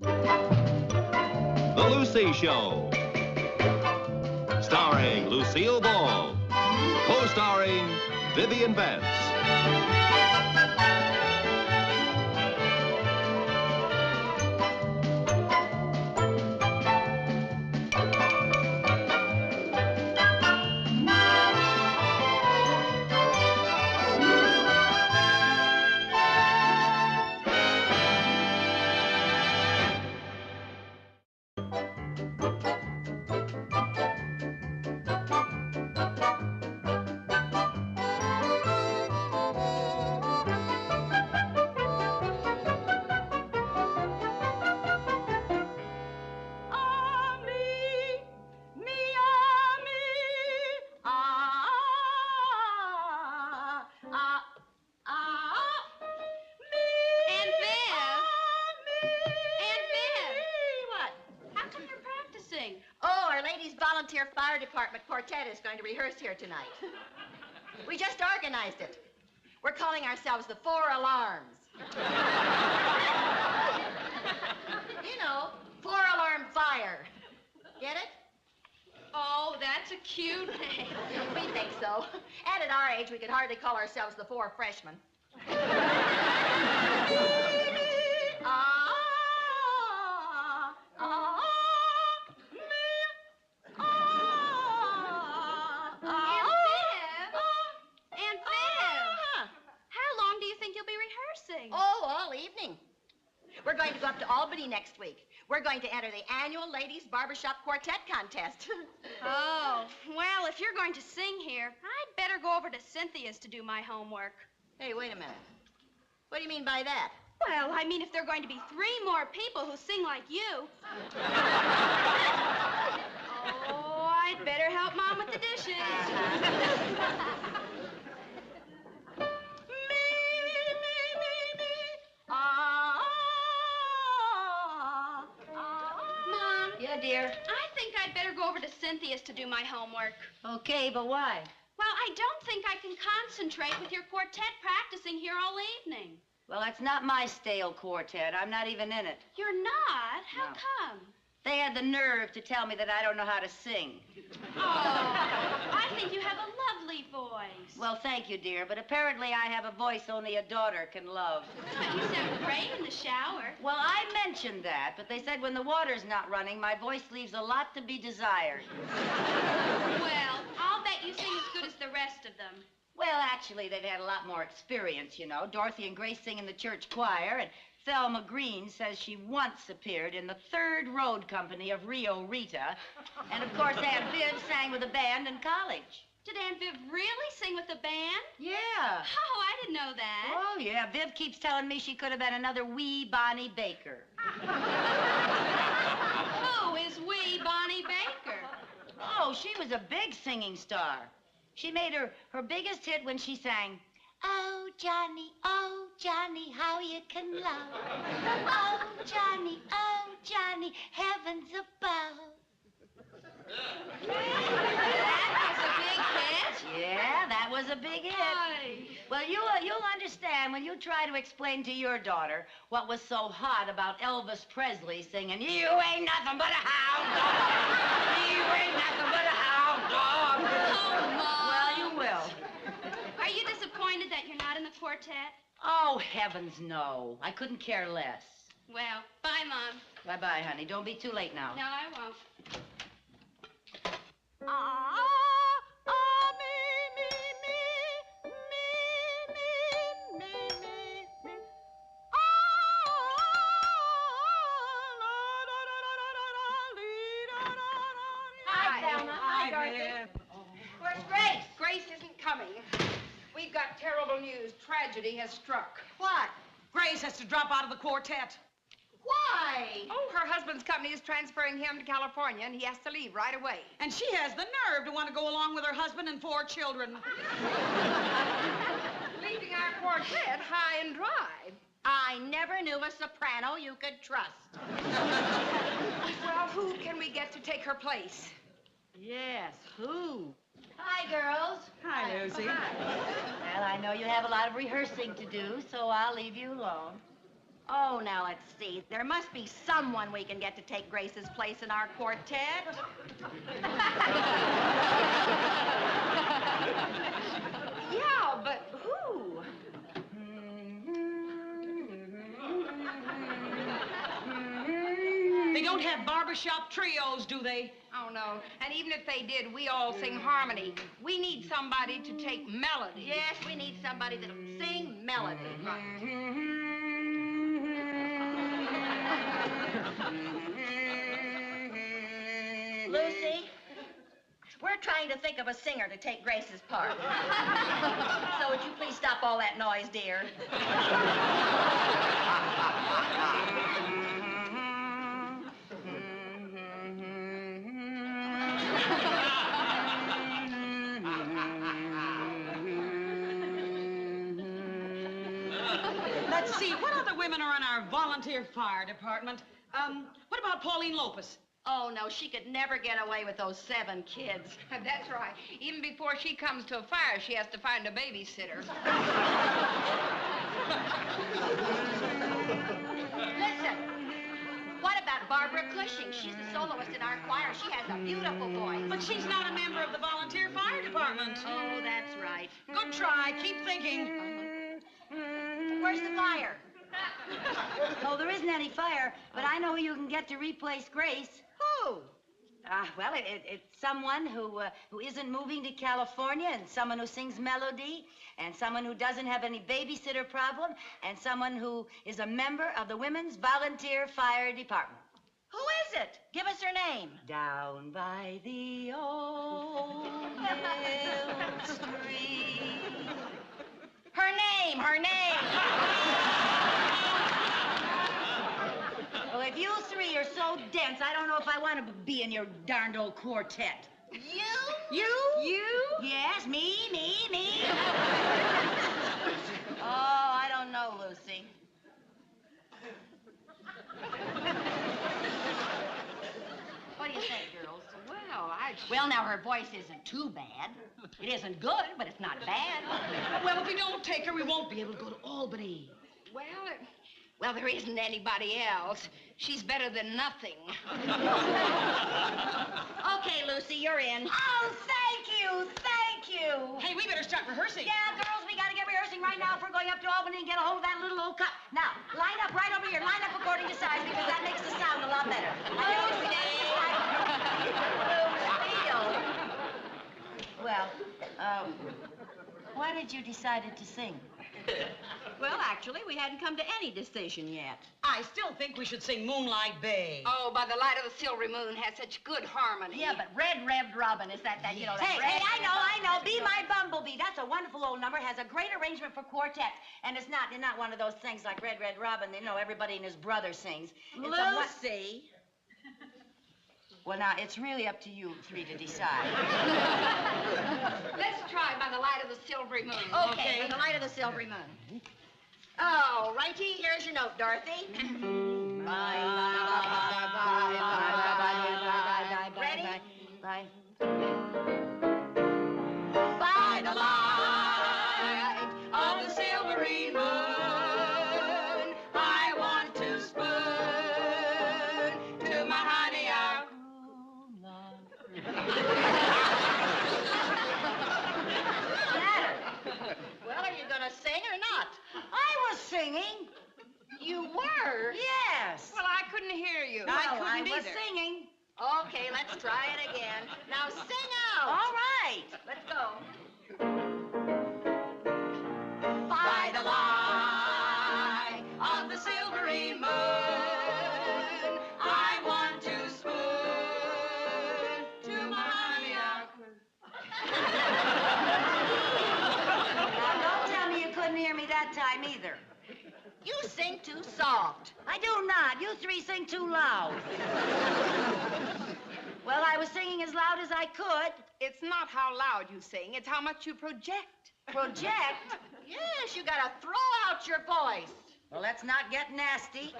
The Lucy Show. Starring Lucille Ball. Co-starring Vivian Vance. Fire Department Quartet is going to rehearse here tonight. We just organized it. We're calling ourselves the 4 Alarms. You know, 4-alarm fire. Get it? Oh, that's a cute name. We think so. And at our age, we could hardly call ourselves the 4 Freshmen. Oh, all evening. We're going to go up to Albany next week. We're going to enter the annual Ladies Barbershop Quartet contest. Oh, well, if you're going to sing here, I'd better go over to Cynthia's to do my homework. Hey, wait a minute. What do you mean by that? Well, I mean if there are going to be 3 more people who sing like you. Oh, I'd better help Mom with the dishes. Yeah, dear? I think I'd better go over to Cynthia's to do my homework. Okay, but why? Well, I don't think I can concentrate with your quartet practicing here all evening. Well, that's not my stale quartet. I'm not even in it. You're not? How come? They had the nerve to tell me that I don't know how to sing. Oh, I think you have a lovely voice. Well, thank you, dear, but apparently I have a voice only a daughter can love. But you sound great in the shower. Well, I mentioned that, but they said when the water's not running, my voice leaves a lot to be desired. Well, I'll bet you sing as good as the rest of them. Well, actually, they've had a lot more experience, you know. Dorothy and Grace sing in the church choir, and Thelma Green says she once appeared in the 3rd Road Company of Rio Rita. And, of course, Aunt Viv sang with a band in college. Did Aunt Viv really sing with the band? Yeah. Oh, I didn't know that. Oh, yeah. Viv keeps telling me she could have been another wee Bonnie Baker. Who is wee Bonnie Baker? Oh, she was a big singing star. She made her biggest hit when she sang, oh, Johnny, how you can love. Oh, Johnny, heavens above. That was a big hit? Yeah, that was a big hit. Aye. Well, you'll understand when you try to explain to your daughter what was so hot about Elvis Presley singing, you ain't nothing but a hound dog. You ain't nothing but a hound dog. Oh, Mom. Well, you will. Are you disappointed that you're not in the quartet? Oh, heavens, no. I couldn't care less. Well, bye, Mom. Bye-bye, honey. Don't be too late now. No, I won't. Hi, Thelma. Hi, Dorothy. Where's Grace? Grace isn't coming. We've got terrible news. Tragedy has struck. What? Grace has to drop out of the quartet. Why? Oh, her husband's company is transferring him to California, and he has to leave right away. And she has the nerve to want to go along with her husband and 4 children. Leaving our quartet high and dry. I never knew a soprano you could trust. Well, who can we get to take her place? Yes, who? Hi, girls. Hi, Lucy. Well, I know you have a lot of rehearsing to do, so I'll leave you alone. Oh, now let's see. There must be someone we can get to take Grace's place in our quartet. Yeah, but who? They don't have barbershop trios, do they? Oh, no. And even if they did, we all sing harmony. We need somebody to take melody. Yes, we need somebody that'll sing melody. Lucy, we're trying to think of a singer to take Grace's part. So would you please stop all that noise, dear? Let's see, what other women are in our volunteer fire department? What about Pauline Lopez? Oh, no, she could never get away with those 7 kids. That's right. Even before she comes to a fire, she has to find a babysitter. Listen, what about Barbara Cushing? She's the soloist in our choir. She has a beautiful voice. But she's not a member of the volunteer fire department. Oh, that's right. Good try. Keep thinking. Where's the fire? Oh, there isn't any fire, but I know who you can get to replace Grace. Who? Well, it's someone who isn't moving to California, and someone who sings melody, and someone who doesn't have any babysitter problem, and someone who is a member of the Women's Volunteer Fire Department. Who is it? Give us her name. Down by the old mill stream. Her name, her name. Well, if you 3 are so dense, I don't know if I want to be in your darned old quartet. You? You? Yes, me. Oh, I don't know, Lucy. What do you think, girls? Well, now, her voice isn't too bad. It isn't good, but it's not bad. Well, if we don't take her, we won't be able to go to Albany. Well, there isn't anybody else. She's better than nothing. Okay, Lucy, you're in. Oh, thank you. Hey, we better start rehearsing. Yeah, girls, we gotta get rehearsing right now if we're going up to Albany and get a hold of that little old cup. Now, line up right over here. Line up according to size, because that makes the sound a lot better. Well, why did you decide to sing? Well, actually, we hadn't come to any decision yet. I still think we should sing Moonlight Bay. Oh, by the light of the silvery moon has such good harmony. Yeah, but Red Revved Robin, is that, you know, that Hey, I know. Be My Bumblebee. That's a wonderful old number. Has a great arrangement for quartets. And it's not one of those things like Red Robin, you know, everybody and his brother sings. Lucy. Well, now, it's really up to you 3 to decide. Let's try by the light of the silvery moon. Okay, by the light of the silvery moon. Oh, righty, here's your note, Dorothy. Ready? Bye. By the light of the silvery moon, I want to spoon to my honey our cool love. Well, are you gonna sing or not? I was singing. You were? Yes. Well, I couldn't hear you. No, I was either. singing. Okay, let's try it again. Now sing out. All right. Let's go. By the light of the silvery moon, I want to spoon to my honey our cool. Now, don't tell me you couldn't hear me that time either. You sing too soft. I do not. You 3 sing too loud. Well, I was singing as loud as I could. It's not how loud you sing, it's how much you project. Project? Yes, you gotta throw out your voice. Well, let's not get nasty.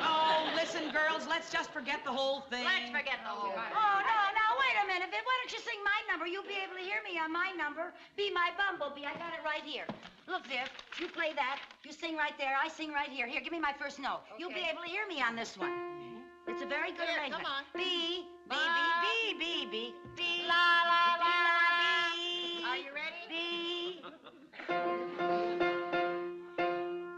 Oh, listen, girls, let's just forget the whole thing. Let's forget the whole thing. Oh, no, wait a minute. Why don't you sing my number? You'll be able to hear me on my number. Be My Bumblebee. I got it right here. Look, Viv, you play that. You sing right there. I sing right here. Here, give me my first note. Okay. You'll be able to hear me on this one. It's a very good arrangement. come on. B, B, B, B, B, B, la, la, la, B. Are you ready? B.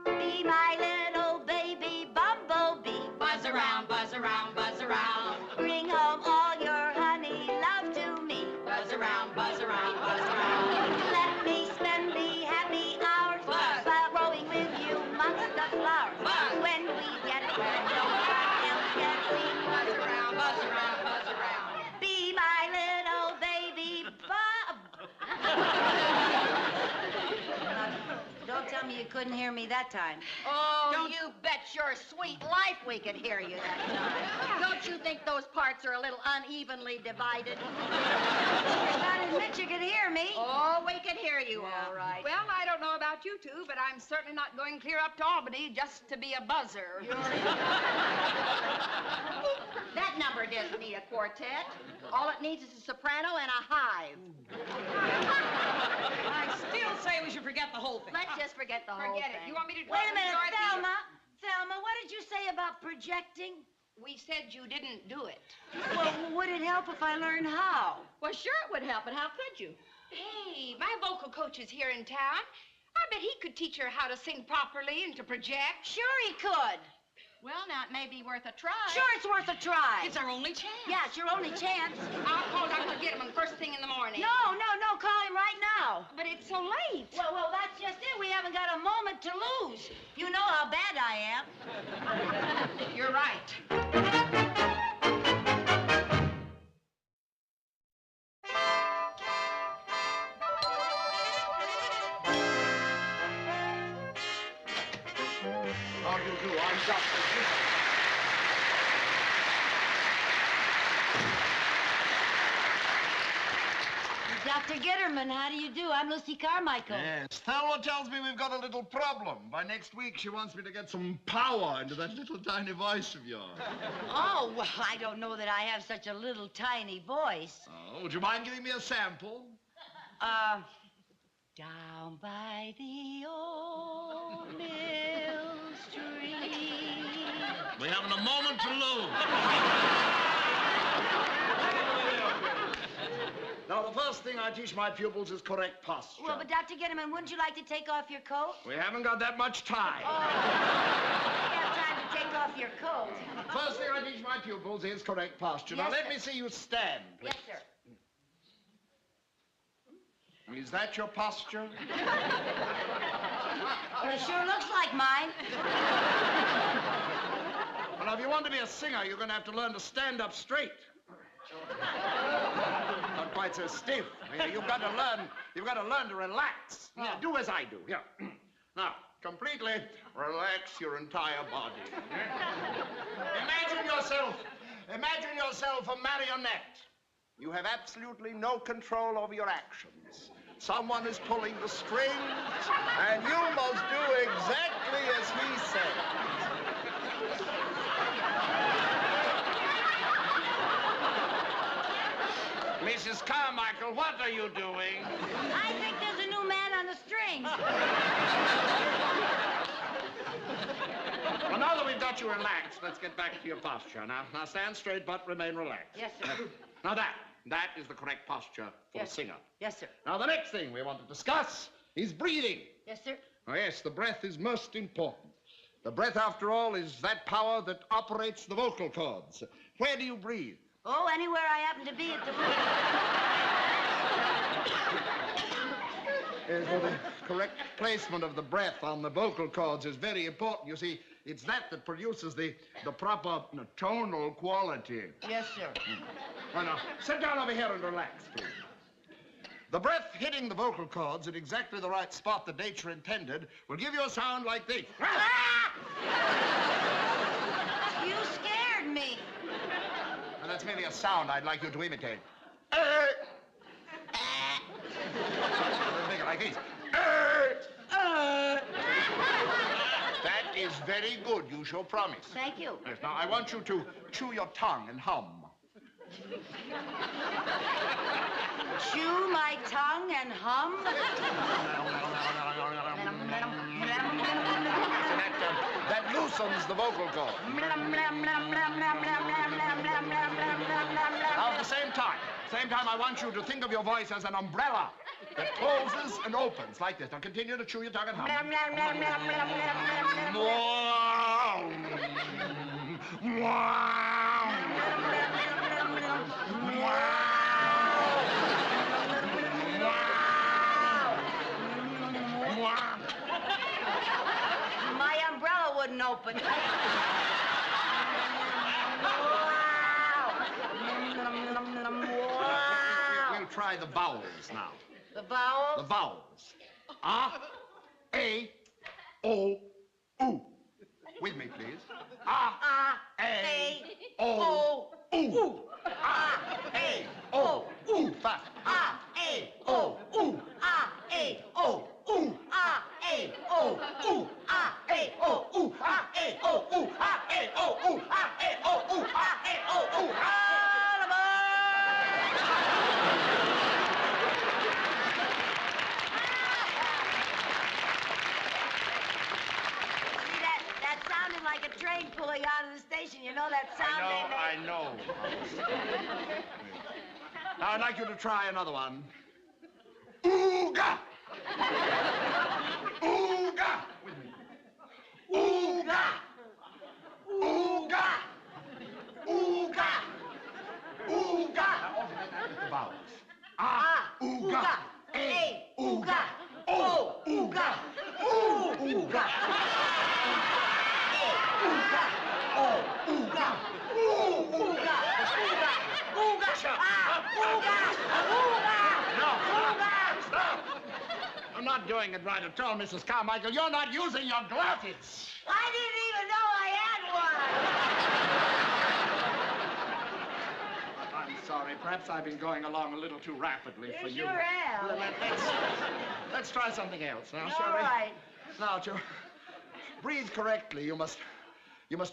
Be my little baby bumblebee. Buzz around, buzz around, buzz around. Bring home all your honey love to me. Buzz around, buzz around, buzz around. Let me spend the happy hours Buzz. while growing with you amongst the flowers. Buzz. When we get where no one else can see. Buzz around, buzz around, buzz around. Be my little baby bub. Don't tell me you couldn't hear me that time. Oh, you bet your sweet life we could hear you that time. Don't you think those parts are a little unevenly divided? You gotta admit you could hear me. Oh, we could hear you all right. Well, I don't know about you two, but I'm certainly not going clear up to Albany just to be a buzzer. That number doesn't need a quartet. All it needs is a soprano and a hive. I still say we should forget the whole thing. Let's just forget the whole Forget thing. it. You want me to Wait a minute, Dorothy? Thelma. Thelma, what did you say about projecting? We said you didn't do it. Well, would it help if I learned how? Well, sure it would help, but how could you? Hey, my vocal coach is here in town. I bet he could teach her how to sing properly and to project. Sure he could. Well, now it may be worth a try. Sure it's worth a try. It's our only chance. Yeah, it's your only chance. I'll call Dr. Gitterman first thing in the morning. No, call him right now. But it's so late. Well, that's just it. We haven't got a moment to lose. You know how bad I am. You're right. How do you do? I'm Dr. Dr. Gitterman, how do you do? I'm Lucy Carmichael. Yes, Thelma tells me we've got a little problem. By next week, she wants me to get some power into that little tiny voice of yours. Oh, well, I don't know that I have such a little tiny voice. Oh, would you mind giving me a sample? Down by the old mill stream. We haven't a moment to lose. Now, the first thing I teach my pupils is correct posture. Well, but Dr. Gitterman, wouldn't you like to take off your coat? We haven't got that much time. You have time to take off your coat. First thing I teach my pupils is correct posture. Now, Yes, let sir. me see you stand, please. Yes, sir. Is that your posture? Well, it sure looks like mine. Well, if you want to be a singer, you're going to have to learn to stand up straight. Not quite so stiff. You've got to learn to relax. Yeah, do as I do. Yeah. Now, completely relax your entire body. Imagine yourself a marionette. You have absolutely no control over your actions. Someone is pulling the strings, and you must do exactly as he says. Mrs. Carmichael, what are you doing? I think there's a new man on the strings. Well, now that we've got you relaxed, let's get back to your posture. Now stand straight, but remain relaxed. Yes, sir. Now that is the correct posture for a singer. Yes, sir. Now, the next thing we want to discuss is breathing. Yes, sir. Oh, yes, the breath is most important. The breath, after all, is that power that operates the vocal cords. Where do you breathe? Oh, anywhere I happen to be at the moment. Well, the correct placement of the breath on the vocal cords is very important. You see, it's that produces the proper tonal quality. Yes, sir. Well, now, sit down over here and relax, please. The breath hitting the vocal cords at exactly the right spot that nature intended will give you a sound like this. You scared me. And that's merely a sound I'd like you to imitate. Make it like this. That is very good. You shall promise. Thank you. Yes, now, I want you to chew your tongue and hum. Chew my tongue and hum? That loosens the vocal cord. Now, at the same time, I want you to think of your voice as an umbrella that closes and opens like this. Now, continue to chew your tongue and hum. My umbrella wouldn't open. We'll try the vowels now. The vowels? The vowels. A, A, O, U. With me, please. A, A, O, U. A, A, O, U. Fast. A, A, O, U. A, A, O, U. A, A, O, U. A, A, O, U. A, A, O, U. A, A, O, U. A, A, O, U. A, A, O, U. That sounded like a train pulling out of the station. You know that sound they make? I know. Now, I'd like you to try another one. Ooga! Ooga! Ooga! Ooga! Ooga! Ooga! The vowels. Ooga! A! Ooga! O! Ooga! Ooh! Ooga! Oh, ooga! Ooh, ooga! Ooga! Ooga! Ooga! Ooga! No! Stop! I'm not doing it right at all, Mrs. Carmichael. You're not using your glasses. I didn't even know I had one. I'm sorry. Perhaps I've been going along a little too rapidly for you. You sure have. Let's try something else now, shall All we? right. Now, to breathe correctly, you must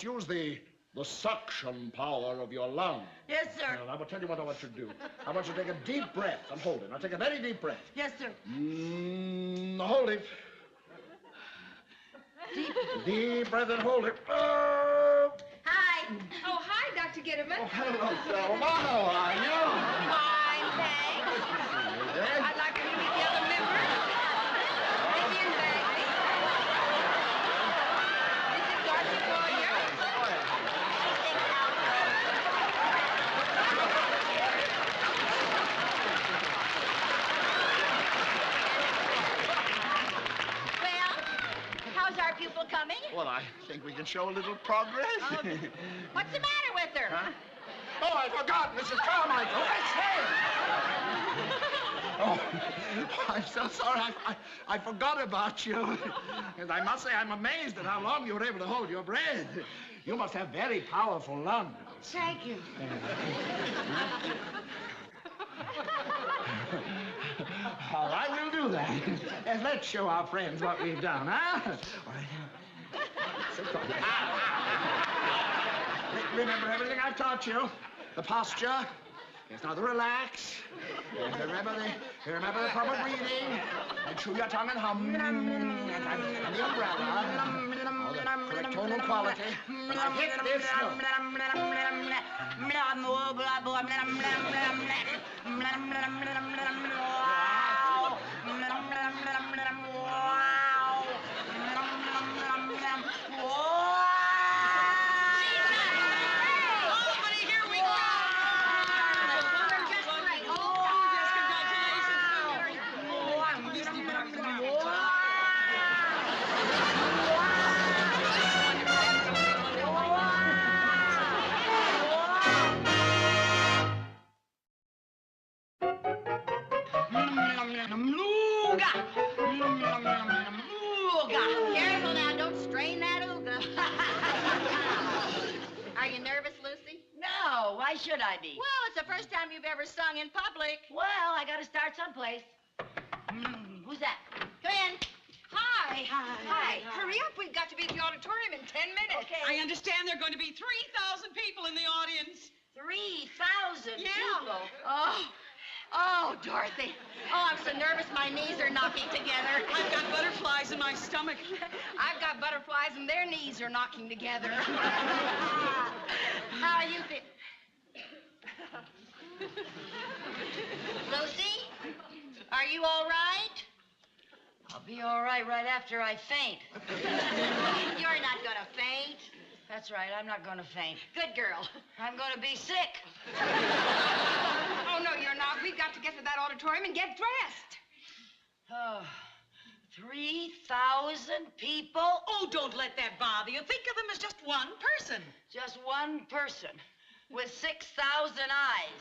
use the suction power of your lungs. Yes, sir. Now, I will tell you what I want you to do. I want you to take a deep breath and hold it. Now, take a very deep breath. Yes, sir. Hold it. Deep breath and hold it. Hi. Oh, hi, Dr. Gitterman. Oh, hello, Selma. How are you? Fine, thanks. I'd like to meet the other members. Vivian Bagley. This is Dorothy Boyer. Well, how's our pupil coming? Well, I think we can show a little progress. What's the matter with her? Huh? Oh, I forgot, Mrs. Carmichael. Oh, I'm so sorry. I forgot about you. And I must say, I'm amazed at how long you were able to hold your breath. You must have very powerful lungs. Thank you. All right, we'll do that. And let's show our friends what we've done, huh? All right. Remember everything I've taught you. The posture. Yes, now the relax. And remember the proper breathing. And chew your tongue and hum. And the umbrella. Oh, the correct tonal quality. Now hit this note. Careful now, don't strain that ooga. Are you nervous, Lucy? No, why should I be? Well, it's the first time you've ever sung in public. Well, I gotta start someplace. Who's that? Come in. Hi. Hi. Hurry up. We've got to be at the auditorium in 10 minutes. Okay. I understand there are going to be 3,000 people in the audience. 3,000 Yeah. people. Oh, Oh, Dorothy. Oh, I'm so nervous my knees are knocking together. I've got butterflies in my stomach. I've got butterflies and their knees are knocking together. How are you feeling? Lucy, are you all right? I'll be all right after I faint. You're not gonna faint. That's right, I'm not gonna faint. Good girl. I'm gonna be sick. Oh, no, you're not. We've got to get to that auditorium and get dressed. Oh, 3,000 people? Oh, don't let that bother you. Think of them as just one person. Just one person with 6,000 eyes.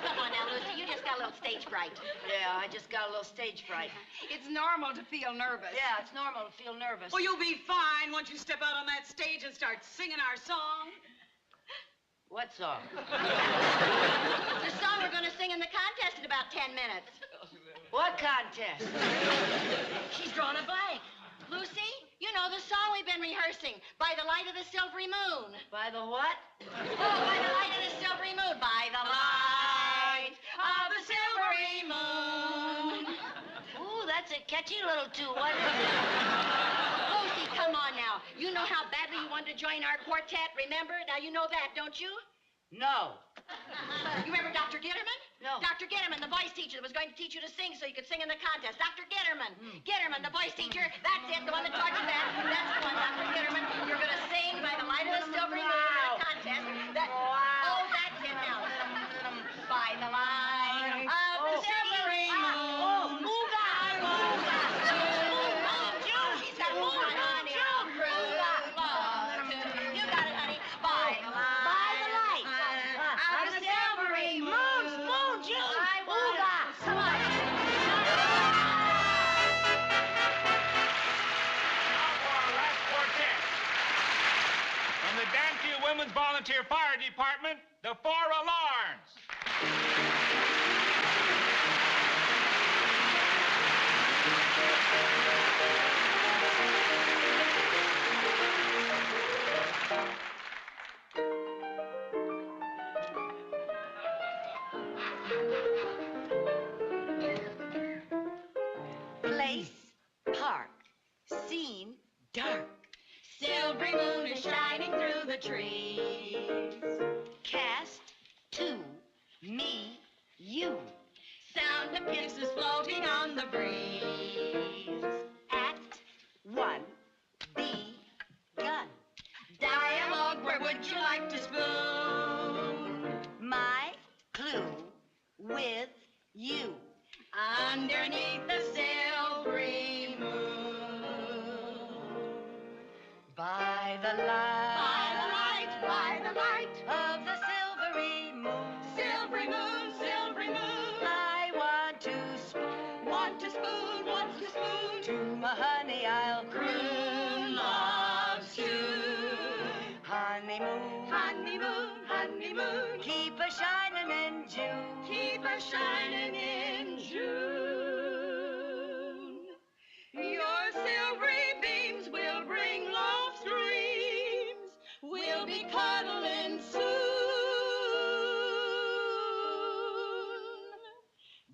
Come on now, Lucy. You just got a little stage fright. Yeah, I just got a little stage fright. It's normal to feel nervous. Yeah, it's normal to feel nervous. Well, you'll be fine once you step out on that stage and start singing our song. What song? The song we're gonna sing in the contest in about 10 minutes. What contest? She's drawn a blank. Lucy, you know the song we've been rehearsing, By the Light of the Silvery Moon. By the what? Oh, by the light of the silvery moon. By the light of the silvery moon. Ooh, that's a catchy little tune. What is it? Lucy, come on now. You know how badly you wanted to join our quartet, remember? Now you know that, don't you? No. You remember Dr. Gitterman? No. Dr. Gitterman, the voice teacher that was going to teach you to sing so you could sing in the contest. Dr. Gitterman. Gitterman, the voice teacher. That's it, the one that taught you that. That's the one, Dr. Gitterman. You're going to sing By the Light of the Silvery Moon in the contest. Oh, that's it now. By the light of the silvery moon. Oh, ooga. She's got moon, honey. You got it, honey. By the light. Of the silvery moon. Spoon, June. Ooga. Come on. Now for our last quartet. From the Danfield Women's Volunteer Fire Department, the 4 Alarms. Place, park, scene, dark. Silvery moon is shining through the trees. Cast, two, me, you. Sound of kisses floating on the breeze. Act one, begun. Dialogue, where would you like to spoon? My clue with you. Underneath the silvery moon. By the light. By the light, by the light. Of the silvery moon. Silvery moon, silvery moon. I want to spoon. Want to spoon, want to spoon. To my honey I'll Croon loves you. Honeymoon. Honeymoon, honeymoon. Keep a shining in June. Keep a shining in June. Your silvery beams will bring love's dreams. We'll be cuddling soon.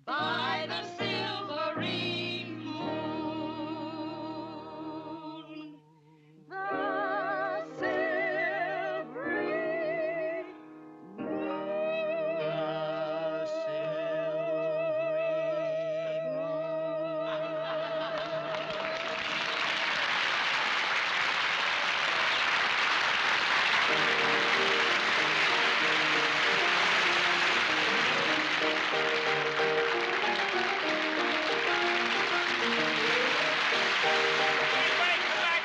By the silvery moon. The silvery Wait, come back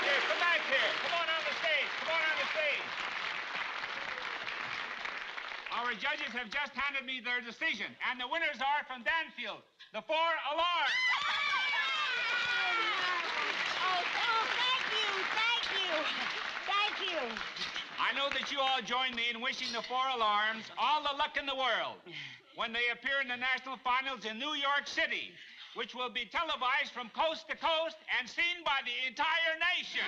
here. Come on on the stage. Our judges have just handed me their decision, and the winners are from Danfield, the 4 Alarms. Oh, thank you. I know that you all join me in wishing the 4 Alarms all the luck in the world when they appear in the national finals in New York City, which will be televised from coast to coast and seen by the entire nation.